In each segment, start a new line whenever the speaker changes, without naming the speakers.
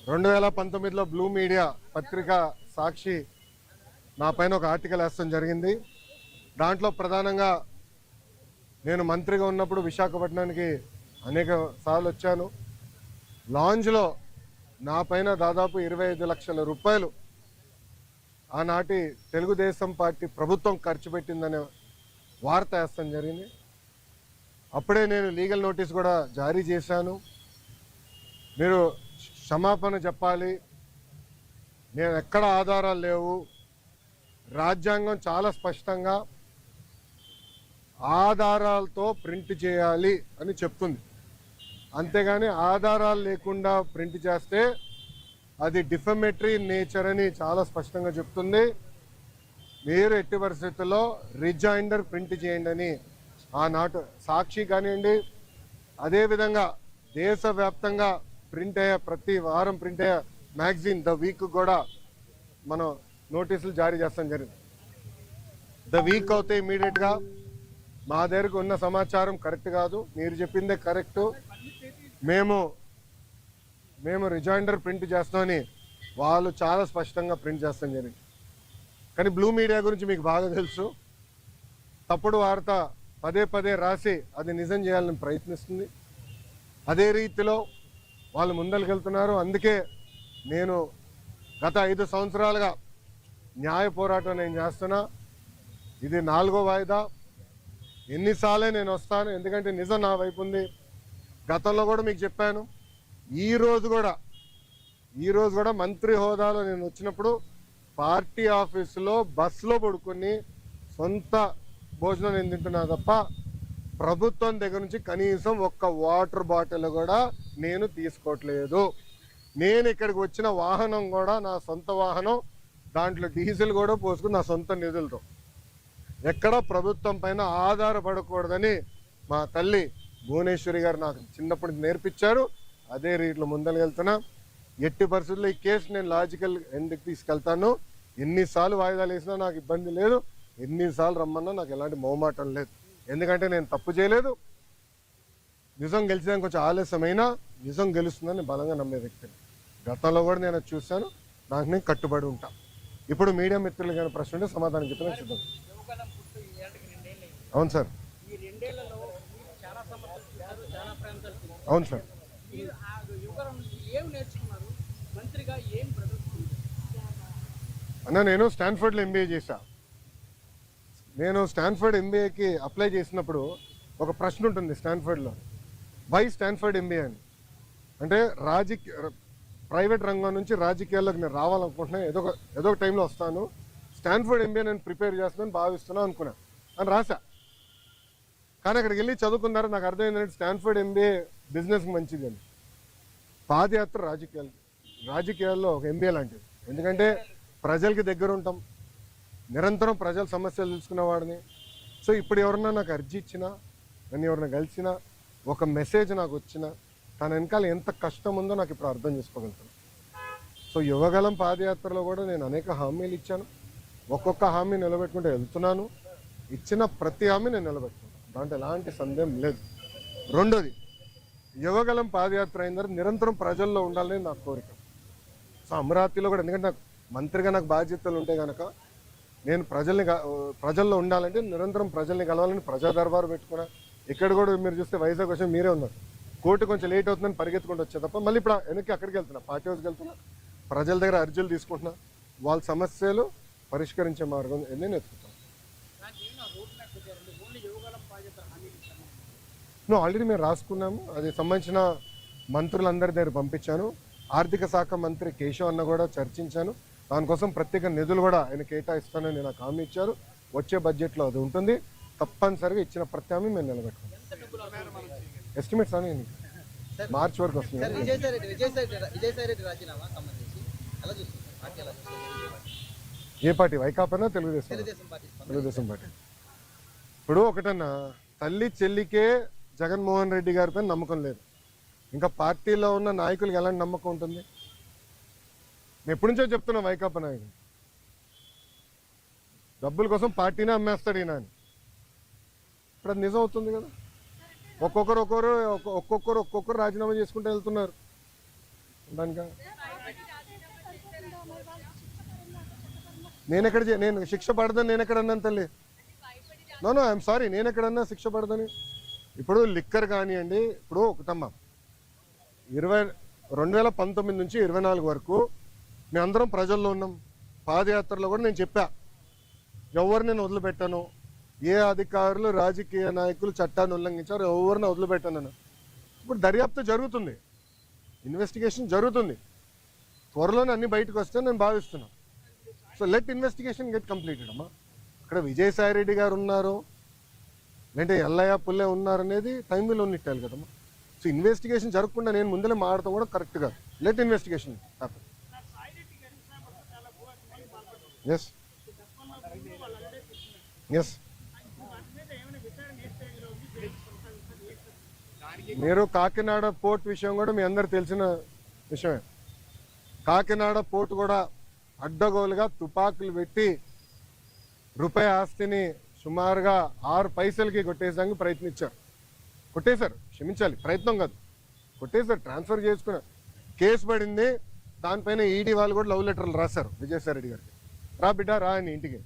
2019లో blue media పత్రిక సాక్షి నా పైన ఒక ఆర్టికల్ వేస్తాం జరిగింది. దాంట్లో ప్రధానంగా నేను మంత్రిగా ఉన్నప్పుడు విశాఖపట్నానికి అనేక సార్లు వచ్చాను. లాంజ్లో నా పైన దాదాపు 25 లక్షల రూపాయలు ఆనాటి తెలుగుదేశం పార్టీ ప్రభుత్వం ఖర్చు పెట్టిందనే వార్త వేస్తాం జరిగింది. అప్పుడే నేను లీగల్ నోటీస్ కూడా జారీ చేశాను. మీరు క్షమాపణ చెప్పాలి, నేను ఎక్కడ ఆధారాలు లేవు, రాజ్యాంగం చాలా స్పష్టంగా ఆధారాలతో ప్రింట్ చేయాలి అని చెప్తుంది. అంతేగాని ఆధారాలు లేకుండా ప్రింట్ చేస్తే అది డిఫమేటరీ నేచర్ అని చాలా స్పష్టంగా చెప్తుంది. మీరు ఎట్టి పరిస్థితుల్లో రిజైండర్ ప్రింట్ చేయండి అని ఆనాటి సాక్షి కానివ్వండి, అదేవిధంగా దేశవ్యాప్తంగా ప్రింట్ అయ్యే ప్రతి వారం ప్రింట్ అయ్యే మ్యాగజైన్ ద వీక్ కూడా మనం నోటీసులు జారీ చేస్తాం జరిగింది. ద వీక్ అవుతే ఇమీడియట్గా మా దగ్గరకు ఉన్న సమాచారం కరెక్ట్ కాదు, మీరు చెప్పిందే కరెక్టు, మేము రిజైండర్ ప్రింట్ చేస్తామని వాళ్ళు చాలా స్పష్టంగా ప్రింట్ చేస్తాం జరిగింది. కానీ బ్లూ మీడియా గురించి మీకు బాగా తెలుసు. తప్పుడు వార్త పదే పదే రాసి అది నిజం చేయాలని ప్రయత్నిస్తుంది. అదే రీతిలో వాళ్ళు ముందరికెళ్తున్నారు. అందుకే నేను గత 5 సంవత్సరాలుగా న్యాయ పోరాటం నేను చేస్తున్నా. ఇది 4వ వాయిదా. ఎన్నిసార్లే నేను వస్తాను, ఎందుకంటే నిజం నా వైపు ఉంది. గతంలో కూడా మీకు చెప్పాను. ఈ రోజు కూడా మంత్రి హోదాలో నేను వచ్చినప్పుడు పార్టీ ఆఫీసులో బస్సులో పడుకొని సొంత భోజనం నేను తింటున్నా తప్ప ప్రభుత్వం దగ్గర నుంచి కనీసం ఒక్క వాటర్ బాటిల్ కూడా నేను తీసుకోవట్లేదు. నేను ఇక్కడికి వచ్చిన వాహనం కూడా నా సొంత వాహనం, దాంట్లో డీజిల్ కూడా పోసుకుని నా సొంత నిధులతో, ఎక్కడ ప్రభుత్వం పైన ఆధారపడకూడదని మా తల్లి భువనేశ్వరి గారు నాకు చిన్నప్పటి నేర్పించారు. అదే రీతిలో ముందరకెళ్తున్నా. ఎట్టి పరిస్థితుల్లో ఈ కేసు నేను లాజికల్ ఎందుకు తీసుకెళ్తాను. ఎన్నిసార్లు వాయిదాలు వేసినా నాకు ఇబ్బంది లేదు, ఎన్నిసార్లు రమ్మన్నా నాకు ఎలాంటి మొహమాటం లేదు. ఎందుకంటే నేను తప్పు చేయలేదు. నిజం గెలిచడానికి కొంచెం ఆలస్యమైనా నిజం గెలుస్తుందని బలంగా నమ్మే వ్యక్తిని. గతంలో కూడా నేను చూశాను, నాకు నేను కట్టుబడి ఉంటా. ఇప్పుడు మీడియా మిత్రులు కానీ ప్రశ్న ఉంటే సమాధానం చెప్పిన చూద్దాం. అవును సార్, అవును సార్. అన్న, నేను స్టాన్ఫర్డ్లో ఎంబీఏ చేశా. నేను స్టాన్ఫర్డ్ ఎంబీఏకి అప్లై చేసినప్పుడు ఒక ప్రశ్న ఉంటుంది స్టాన్ఫర్డ్లో, వై స్టాన్ఫర్డ్ ఎంబీఏ అని. అంటే ప్రైవేట్ రంగం నుంచి రాజకీయాల్లోకి నేను రావాలనుకుంటున్నాను, ఏదో ఒక టైంలో వస్తాను, స్టాన్ఫర్డ్ ఎంబీఏ నేను ప్రిపేర్ చేస్తున్నాను భావిస్తున్నాను అనుకున్నా అని రాశా. కానీ అక్కడికి వెళ్ళి చదువుకున్నారు, నాకు అర్థమైందంటే స్టాన్ఫర్డ్ ఎంబీఏ బిజినెస్కి మంచిది అని. పాదయాత్ర రాజకీయాల్లో ఒక ఎంబీఏ లాంటిది. ఎందుకంటే ప్రజలకి దగ్గర ఉంటాం, నిరంతరం ప్రజల సమస్యలు తెలుసుకునేవాడిని. సో ఇప్పుడు ఎవరన్నా నాకు అర్జీ ఇచ్చినా, నన్ను ఎవరన్నా కలిసినా, ఒక మెసేజ్ నాకు వచ్చినా, తన వెనకాల ఎంత కష్టం ఉందో నాకు ఇప్పుడు అర్థం చేసుకోగలుగుతాను. సో యువగలం పాదయాత్రలో కూడా నేను అనేక హామీలు ఇచ్చాను. ఒక్కొక్క హామీ నిలబెట్టుకుంటూ వెళ్తున్నాను. ఇచ్చిన ప్రతి హామీ నేను నిలబెట్టుకున్నాను, దాంట్లో ఎలాంటి సందేహం లేదు. రెండోది, యువగలం పాదయాత్ర అయిన తర్వాత నిరంతరం ప్రజల్లో ఉండాలని నా కోరిక. సో అమరావతిలో కూడా, ఎందుకంటే నాకు మంత్రిగా నాకు బాధ్యతలు ఉంటే కనుక నేను ప్రజల్లో ఉండాలంటే నిరంతరం ప్రజల్ని కలవాలని ప్రజా దర్బారు పెట్టుకున్నా. ఇక్కడ కూడా మీరు చూస్తే వైజాగ్ వచ్చి మీరే ఉన్నారు, కోర్టు కొంచెం లేట్ అవుతుందని పరిగెత్తుకుంటూ వచ్చే తప్ప మళ్ళీ ఇప్పుడు వెనక్కి అక్కడికి వెళ్తున్నా, పార్టీ హౌస్కి వెళ్తున్నా, ప్రజల దగ్గర అర్జీలు తీసుకుంటున్నా, వాళ్ళ సమస్యలు పరిష్కరించే మార్గం నేను ఎత్తుకుతాను. ఆల్రెడీ మేము రాసుకున్నాము, అది సంబంధించిన మంత్రులందరి దగ్గర పంపించాను. ఆర్థిక శాఖ మంత్రి కేశవ్ అన్న కూడా చర్చించాను. దానికోసం ప్రత్యేక నిధులు కూడా ఆయన కేటాయిస్తానని నాకు హామీ ఇచ్చారు. వచ్చే బడ్జెట్లో అది ఉంటుంది. తప్పనిసరిగా ఇచ్చిన ప్రతి హామీ మేము నిలబెట్టుకుంటాం. ఎస్టిమేట్స్ అని మార్చి వరకు వస్తుంది. ఏ పార్టీ? వైకాపానా తెలుగుదేశం పార్టీ. ఇప్పుడు ఒకటన్నా, తల్లి చెల్లికే జగన్మోహన్ రెడ్డి గారి పైన నమ్మకం లేదు, ఇంకా పార్టీలో ఉన్న నాయకులకు ఎలాంటి నమ్మకం ఉంటుంది? నేను ఎప్పటి నుంచో చెప్తున్నా, వైకాపా నాయకులు డబ్బుల కోసం పార్టీనే అమ్మేస్తాడు ఈయన అని. ఇప్పుడు అది నిజం అవుతుంది కదా. ఒక్కొక్కరు రాజీనామా చేసుకుంటూ వెళ్తున్నారు దానికా. నేను శిక్ష పడదని నేను ఎక్కడ అన్నాను తల్లి? నో ఐఎమ్ సారీ, నేను ఎక్కడన్నా శిక్ష పడదని. ఇప్పుడు లిక్కర్ కానివ్వండి, ఇప్పుడు ఒకటమ్మా 2019 నుంచి 24 వరకు మేము అందరం ప్రజల్లో ఉన్నాం. పాదయాత్రలో కూడా నేను చెప్పా, ఎవరు నేను వదిలిపెట్టాను, ఏ అధికారులు రాజకీయ నాయకులు చట్టాన్ని ఉల్లంఘించారు ఎవరిని వదిలిపెట్టాను. ఇప్పుడు దర్యాప్తు జరుగుతుంది, ఇన్వెస్టిగేషన్ జరుగుతుంది, త్వరలోనే అన్ని బయటకు వస్తే నేను భావిస్తున్నాను. So let investigation get completed అమ్మా. ఇక్కడ విజయసాయి రెడ్డి గారు ఉన్నారు, లేదంటే ఎల్లయ్య పుల్లే ఉన్నారు అనేది టైం విల్ ఉన్నట్టాలి కదమ్మా. సో ఇన్వెస్టిగేషన్ జరగకుండా నేను ముందరే మాడతాం కూడా కరెక్ట్ కాదు. Let investigation happy. Yes yes మీరు కాకినాడ పోర్ట్ విషయం కూడా మీ అందరు తెలిసిన విషయమే. కాకినాడ పోర్ట్ కూడా అడ్డగోలుగా తుపాకులు పెట్టి రూపాయి ఆస్తిని సుమారుగా 6 పైసలకి కొట్టేసానికి ప్రయత్నించారు. కొట్టేశారు, క్షమించాలి, ప్రయత్నం కాదు, కొట్టేశారు, ట్రాన్స్ఫర్ చేసుకున్నారు. కేసు పడింది, దానిపైన ఈడీ వాళ్ళు కూడా లవ్ లెటర్లు రాశారు విజయసాయి రెడ్డి గారికి, రా బిడ్డ రా అని ఇంటికి.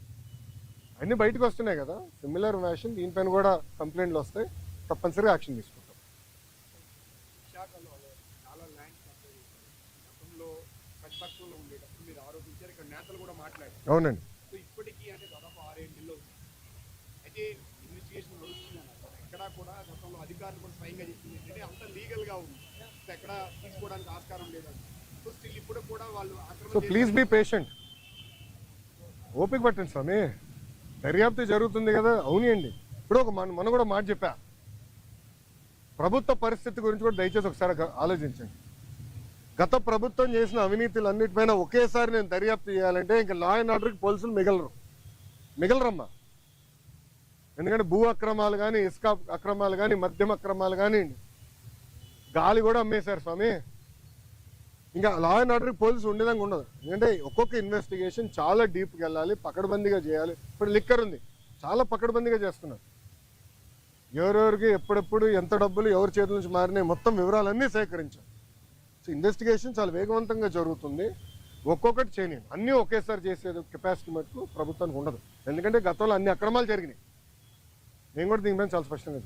అన్నీ బయటకు వస్తున్నాయి కదా, సిమిలర్ వ్యాషన్ దీనిపైన కూడా కంప్లైంట్లు వస్తాయి, తప్పనిసరిగా యాక్షన్ తీసుకుంటాం. అవునండి. సో ప్లీజ్ బీ పేషెంట్, ఓపిక పట్టండి స్వామి, దర్యాప్తు జరుగుతుంది కదా. అవునండి, ఇప్పుడు మనం కూడా మాట చెప్పా, ప్రభుత్వ పరిస్థితి గురించి కూడా దయచేసి ఒకసారి ఆలోచించండి. గత ప్రభుత్వం చేసిన అవినీతులు అన్నిటిపైన ఒకేసారి నేను దర్యాప్తు చేయాలంటే ఇంకా లా అండ్ ఆర్డర్కి పోలీసులు మిగలరమ్మా. ఎందుకంటే భూ అక్రమాలు కానీ, ఇసుక అక్రమాలు కానీ, మద్యం అక్రమాలు కానీ, గాలి కూడా అమ్మేశారు స్వామి. ఇంకా లా అండ్ ఆర్డర్కి పోలీసు ఉండేదాకా ఉండదు. ఎందుకంటే ఒక్కొక్క ఇన్వెస్టిగేషన్ చాలా డీప్కి వెళ్ళాలి, పకడ్బందీగా చేయాలి. ఇప్పుడు లిక్కర్ ఉంది, చాలా పకడ్బందీగా చేస్తున్నారు. ఎవరెవరికి ఎప్పుడెప్పుడు ఎంత డబ్బులు ఎవరి చేతుల నుంచి మారినాయి మొత్తం వివరాలన్నీ సేకరించారు. సో ఇన్వెస్టిగేషన్ చాలా వేగవంతంగా జరుగుతుంది. ఒక్కొక్కటి చేయనివ్వండి, అన్నీ ఒకేసారి చేసే కెపాసిటీ మటుకు ప్రభుత్వానికి ఉండదు. ఎందుకంటే గతంలో అన్ని అక్రమాలు జరిగినాయి. నేను కూడా దీనిపైన చాలా స్పష్టంగా